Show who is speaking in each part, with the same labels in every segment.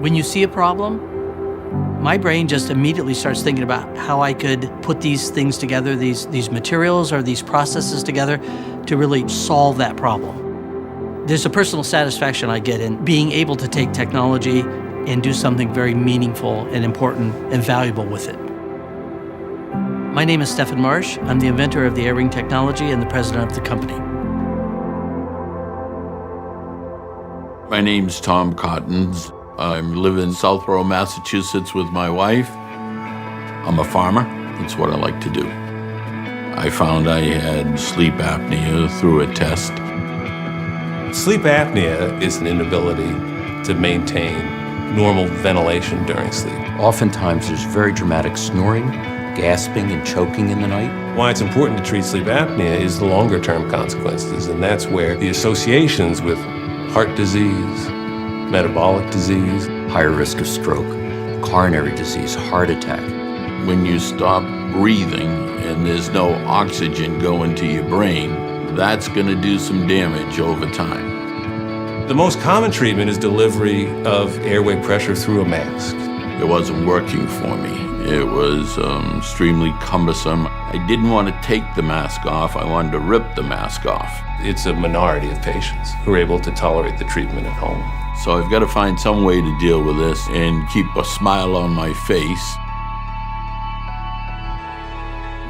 Speaker 1: When you see a problem, my brain just immediately starts thinking about how I could put these things together, these materials or these processes together to really solve that problem. There's a personal satisfaction I get in being able to take technology and do something very meaningful and important and valuable with it. My name is Stephen Marsh. I'm the inventor of the air ring technology and the president of the company.
Speaker 2: My name's Tom Cottons. I live in Southborough, Massachusetts with my wife. I'm a farmer. That's what I like to do. I found I had sleep apnea through a test.
Speaker 3: Sleep apnea is an inability to maintain normal ventilation during sleep.
Speaker 4: Oftentimes there's very dramatic snoring, gasping, and choking in the night.
Speaker 3: Why it's important to treat sleep apnea is the longer-term consequences, and that's where the associations with heart disease, metabolic disease,
Speaker 4: Higher risk of stroke, coronary disease, heart attack.
Speaker 2: When you stop breathing and there's no oxygen going to your brain, that's going to do some damage over time.
Speaker 3: The most common treatment is delivery of airway pressure through a mask.
Speaker 2: It wasn't working for me. It was extremely cumbersome. I didn't want to take the mask off. I wanted to rip the mask off.
Speaker 3: It's a minority of patients who are able to tolerate the treatment at home.
Speaker 2: So I've got to find some way to deal with this and keep a smile on my face.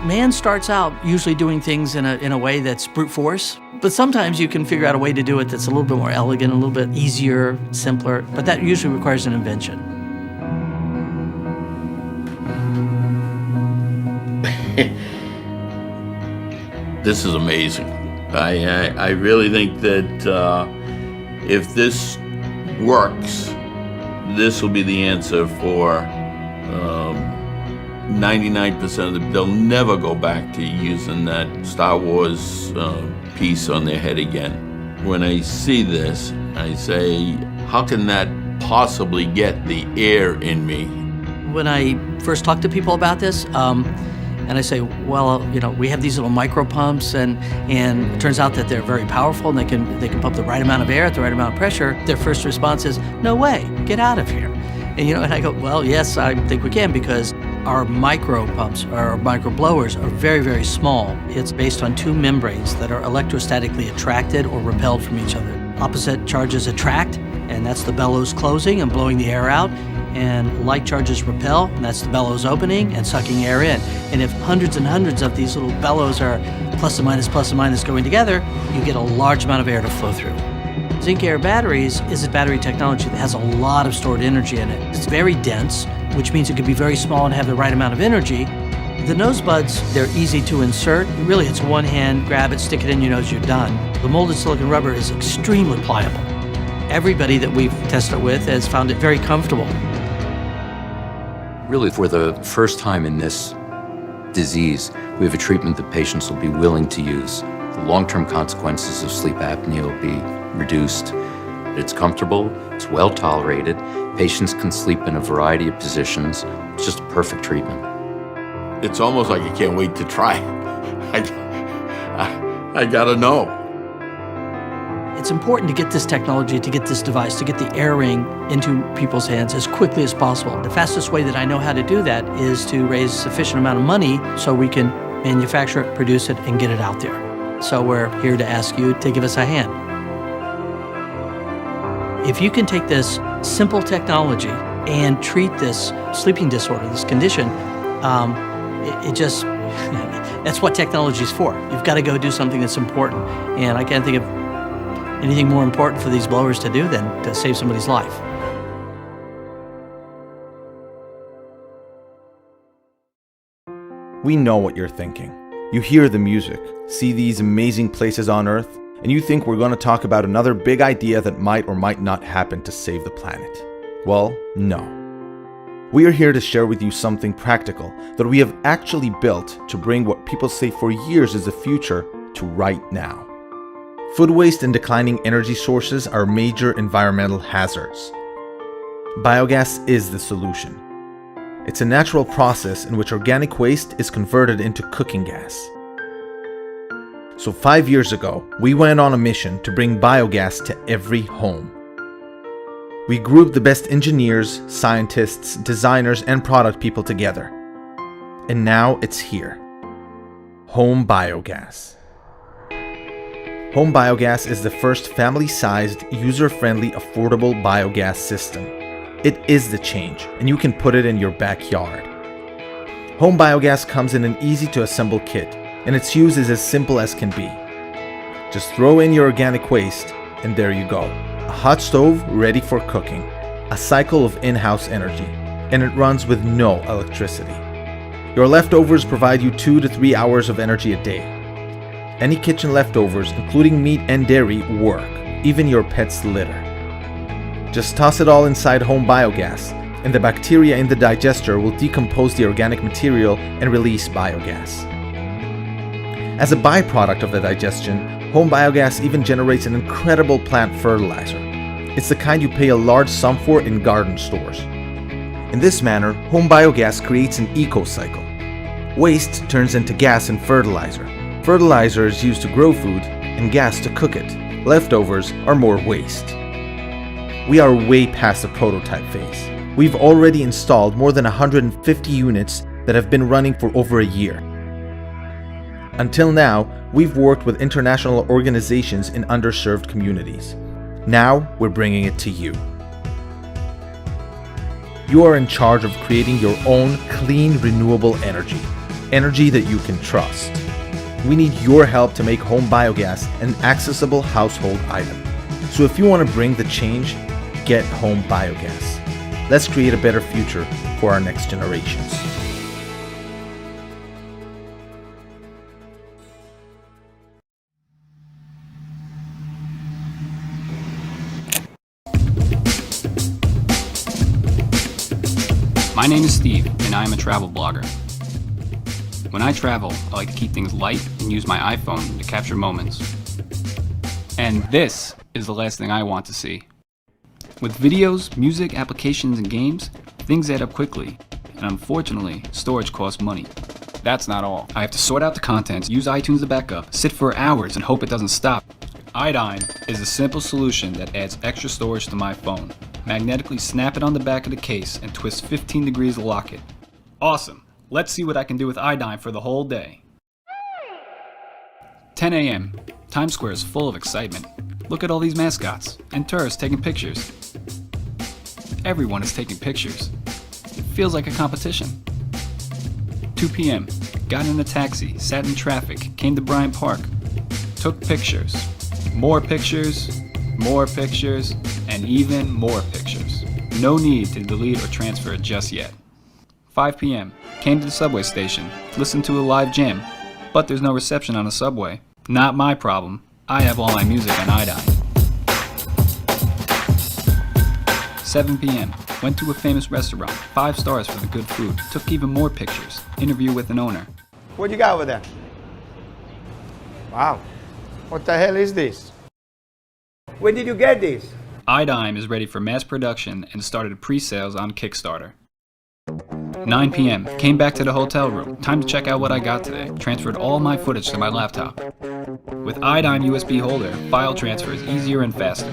Speaker 1: Man starts out usually doing things in a way that's brute force, but sometimes you can figure out a way to do it that's a little bit more elegant, a little bit easier, simpler, but that usually requires an invention.
Speaker 2: This is amazing. I really think that if this works, this will be the answer for 99% of them. They'll never go back to using that Star Wars piece on their head again. When I see this, I say, how can that possibly get the air in me?
Speaker 1: When I first talk to people about this, and I say, well, we have these little micro pumps, and it turns out that they're very powerful, and they can pump the right amount of air at the right amount of pressure. Their first response is, no way, get out of here. And and I go, well, yes, I think we can, because our micro pumps, our micro blowers, are very, very small. It's based on two membranes that are electrostatically attracted or repelled from each other. Opposite charges attract, and that's the bellows closing and blowing the air out. And like charges repel, and that's the bellows opening and sucking air in. And if hundreds and hundreds of these little bellows are plus and minus going together, you get a large amount of air to flow through. Zinc Air batteries is a battery technology that has a lot of stored energy in it. It's very dense, which means it can be very small and have the right amount of energy. The nose buds, they're easy to insert. Really, it's one hand, grab it, stick it in your nose, you're done. The molded silicon rubber is extremely pliable. Everybody that we've tested it with has found it very comfortable.
Speaker 4: Really, for the first time in this disease, we have a treatment that patients will be willing to use. The long-term consequences of sleep apnea will be reduced. It's comfortable, it's well tolerated. Patients can sleep in a variety of positions. It's just a perfect treatment.
Speaker 2: It's almost like I can't wait to try. I gotta know.
Speaker 1: It's important to get this technology, to get this device, to get the air ring into people's hands as quickly as possible. The fastest way that I know how to do that is to raise sufficient amount of money so we can manufacture it, produce it, and get it out there. So we're here to ask you to give us a hand. If you can take this simple technology and treat this sleeping disorder, this condition, that's what technology is for. You've got to go do something that's important. And I can't think of anything more important for these blowers to do than to save somebody's life.
Speaker 5: We know what you're thinking. You hear the music, see these amazing places on Earth, and you think we're going to talk about another big idea that might or might not happen to save the planet. Well, no. We are here to share with you something practical that we have actually built to bring what people say for years is the future to right now. Food waste and declining energy sources are major environmental hazards. Biogas is the solution. It's a natural process in which organic waste is converted into cooking gas. So 5 years ago, we went on a mission to bring biogas to every home. We grouped the best engineers, scientists, designers, and product people together. And now it's here. Home biogas. Home biogas is the first family-sized, user-friendly, affordable biogas system. It is the change, and you can put it in your backyard. Home biogas comes in an easy-to-assemble kit, and its use is as simple as can be. Just throw in your organic waste, and there you go. A hot stove ready for cooking. A cycle of in-house energy, and it runs with no electricity. Your leftovers provide you 2 to 3 hours of energy a day. Any kitchen leftovers, including meat and dairy, work, even your pet's litter. Just toss it all inside home biogas, and the bacteria in the digester will decompose the organic material and release biogas. As a byproduct of the digestion, home biogas even generates an incredible plant fertilizer. It's the kind you pay a large sum for in garden stores. In this manner, home biogas creates an eco-cycle. Waste turns into gas and fertilizer. Fertilizer is used to grow food, and gas to cook it. Leftovers are more waste. We are way past the prototype phase. We've already installed more than 150 units that have been running for over a year. Until now, we've worked with international organizations in underserved communities. Now, we're bringing it to you. You are in charge of creating your own clean, renewable energy. Energy that you can trust. We need your help to make home biogas an accessible household item. So if you want to bring the change, get home biogas. Let's create a better future for our next generations.
Speaker 6: My name is Steve, and I am a travel blogger. When I travel, I like to keep things light and use my iPhone to capture moments. And this is the last thing I want to see. With videos, music, applications, and games, things add up quickly, and unfortunately, storage costs money. That's not all. I have to sort out the contents, use iTunes to backup, sit for hours and hope it doesn't stop. iDyne is a simple solution that adds extra storage to my phone. Magnetically snap it on the back of the case and twist 15 degrees to lock it. Awesome! Let's see what I can do with iDyne for the whole day. 10 a.m. Times Square is full of excitement. Look at all these mascots and tourists taking pictures. Everyone is taking pictures. It feels like a competition. 2 p.m. Got in a taxi, sat in traffic, came to Bryant Park, took pictures. More pictures, and even more pictures. No need to delete or transfer it just yet. 5 p.m. Came to the subway station, listened to a live jam, but there's no reception on the subway. Not my problem. I have all my music on iDyne. 7 p.m. Went to a famous restaurant, 5 stars for the good food, took even more pictures, interview with an owner.
Speaker 7: What you got over there? Wow. What the hell is this? Where did you get this?
Speaker 6: iDyne is ready for mass production and started pre-sales on Kickstarter. 9 p.m. Came back to the hotel room. Time to check out what I got today. Transferred all my footage to my laptop. With iDyne USB holder, file transfer is easier and faster.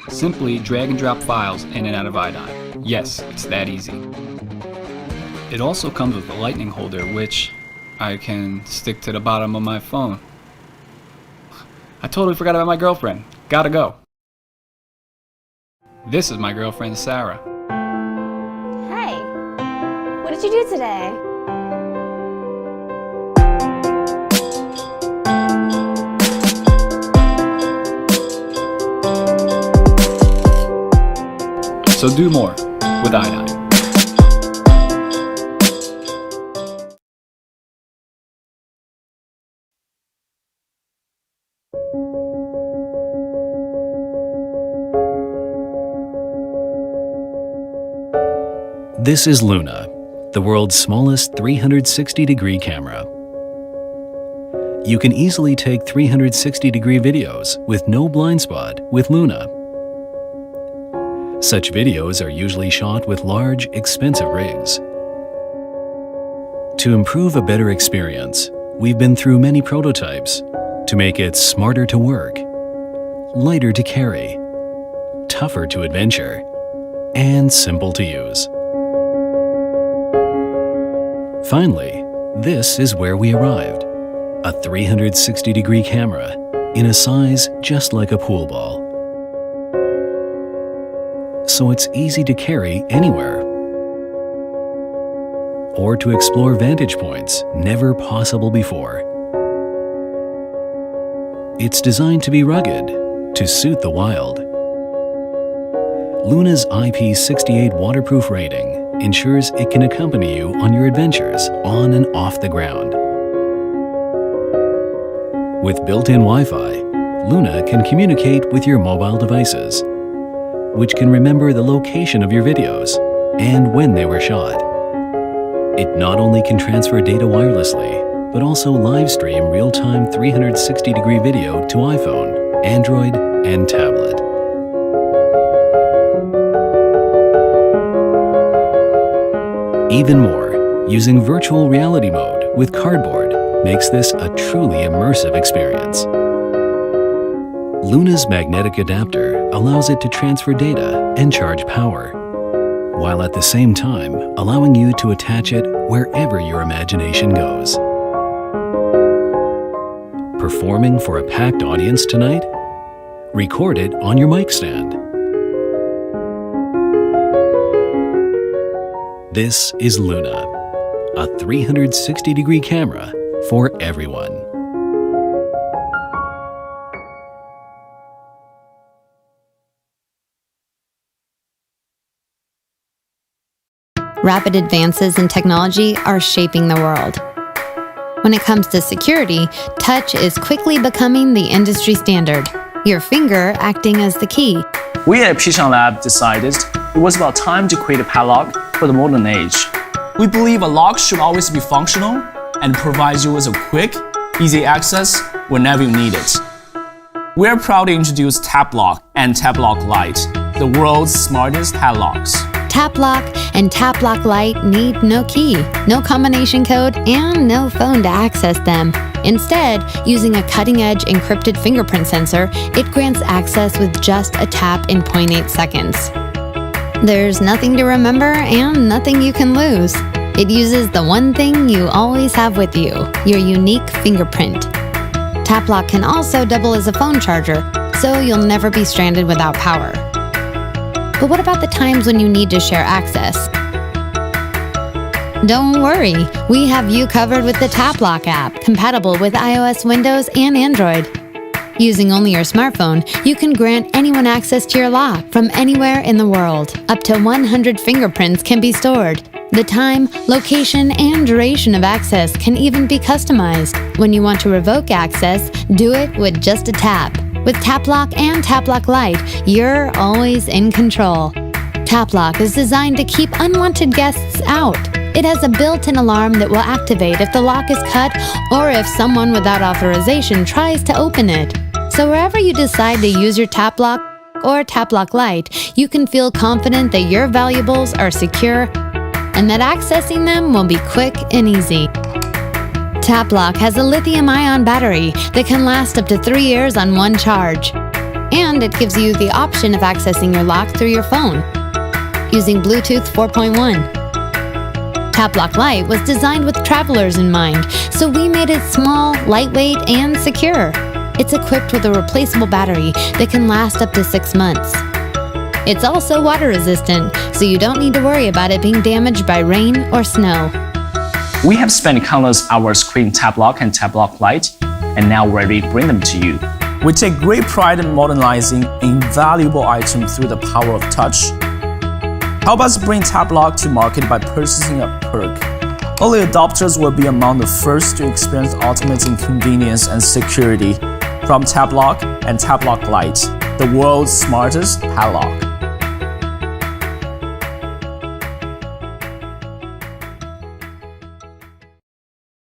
Speaker 6: Simply drag and drop files in and out of iDyne. Yes, it's that easy. It also comes with a lightning holder, which I can stick to the bottom of my phone. I totally forgot about my girlfriend. Gotta go. This is my girlfriend, Sarah.
Speaker 8: Hey, what did you do today?
Speaker 6: So do more with iDyne.
Speaker 9: This is Luna, the world's smallest 360-degree camera. You can easily take 360-degree videos with no blind spot with Luna. Such videos are usually shot with large, expensive rigs. To improve a better experience, we've been through many prototypes to make it smarter to work, lighter to carry, tougher to adventure, and simple to use. Finally, this is where we arrived. A 360-degree camera in a size just like a pool ball. So it's easy to carry anywhere. Or to explore vantage points never possible before. It's designed to be rugged, to suit the wild. Luna's IP68 waterproof rating ensures it can accompany you on your adventures on and off the ground. With built-in Wi-Fi, Luna can communicate with your mobile devices, which can remember the location of your videos and when they were shot. It not only can transfer data wirelessly, but also live stream real-time 360-degree video to iPhone, Android, and tablet. Even more, using virtual reality mode with cardboard makes this a truly immersive experience. Luna's magnetic adapter allows it to transfer data and charge power, while at the same time allowing you to attach it wherever your imagination goes. Performing for a packed audience tonight? Record it on your mic stand. This is Luna, a 360-degree camera for everyone.
Speaker 10: Rapid advances in technology are shaping the world. When it comes to security, touch is quickly becoming the industry standard, your finger acting as the key.
Speaker 11: We at Geniale Lab decided it was about time to create a padlock for the modern age. We believe a lock should always be functional and provide you with a quick, easy access whenever you need it. We're proud to introduce TapLock and TapLock Lite, the world's smartest padlocks.
Speaker 10: TapLock and TapLock Lite need no key, no combination code, and no phone to access them. Instead, using a cutting-edge encrypted fingerprint sensor, it grants access with just a tap in 0.8 seconds. There's nothing to remember and nothing you can lose. It uses the one thing you always have with you, your unique fingerprint. TapLock can also double as a phone charger, so you'll never be stranded without power. But what about the times when you need to share access? Don't worry, we have you covered with the TapLock app, compatible with iOS, Windows, and Android. Using only your smartphone, you can grant anyone access to your lock from anywhere in the world. Up to 100 fingerprints can be stored. The time, location, and duration of access can even be customized. When you want to revoke access, do it with just a tap. With TapLock and TapLock Lite, you're always in control. TapLock is designed to keep unwanted guests out. It has a built-in alarm that will activate if the lock is cut or if someone without authorization tries to open it. So wherever you decide to use your TapLock or TapLock Lite, you can feel confident that your valuables are secure and that accessing them will be quick and easy. TapLock has a lithium-ion battery that can last up to 3 years on one charge. And it gives you the option of accessing your lock through your phone using Bluetooth 4.1. TapLock Lite was designed with travelers in mind, so we made it small, lightweight, and secure. It's equipped with a replaceable battery that can last up to 6 months. It's also water resistant, so you don't need to worry about it being damaged by rain or snow.
Speaker 11: We have spent countless hours creating TapLock and TapLock Lite, and now we're ready to bring them to you. We take great pride in modernizing an invaluable item through the power of touch. Help us bring TapLock to market by purchasing a perk. Early adopters will be among the first to experience ultimate in convenience and security from TapLock and TapLock Lite, the world's smartest padlock.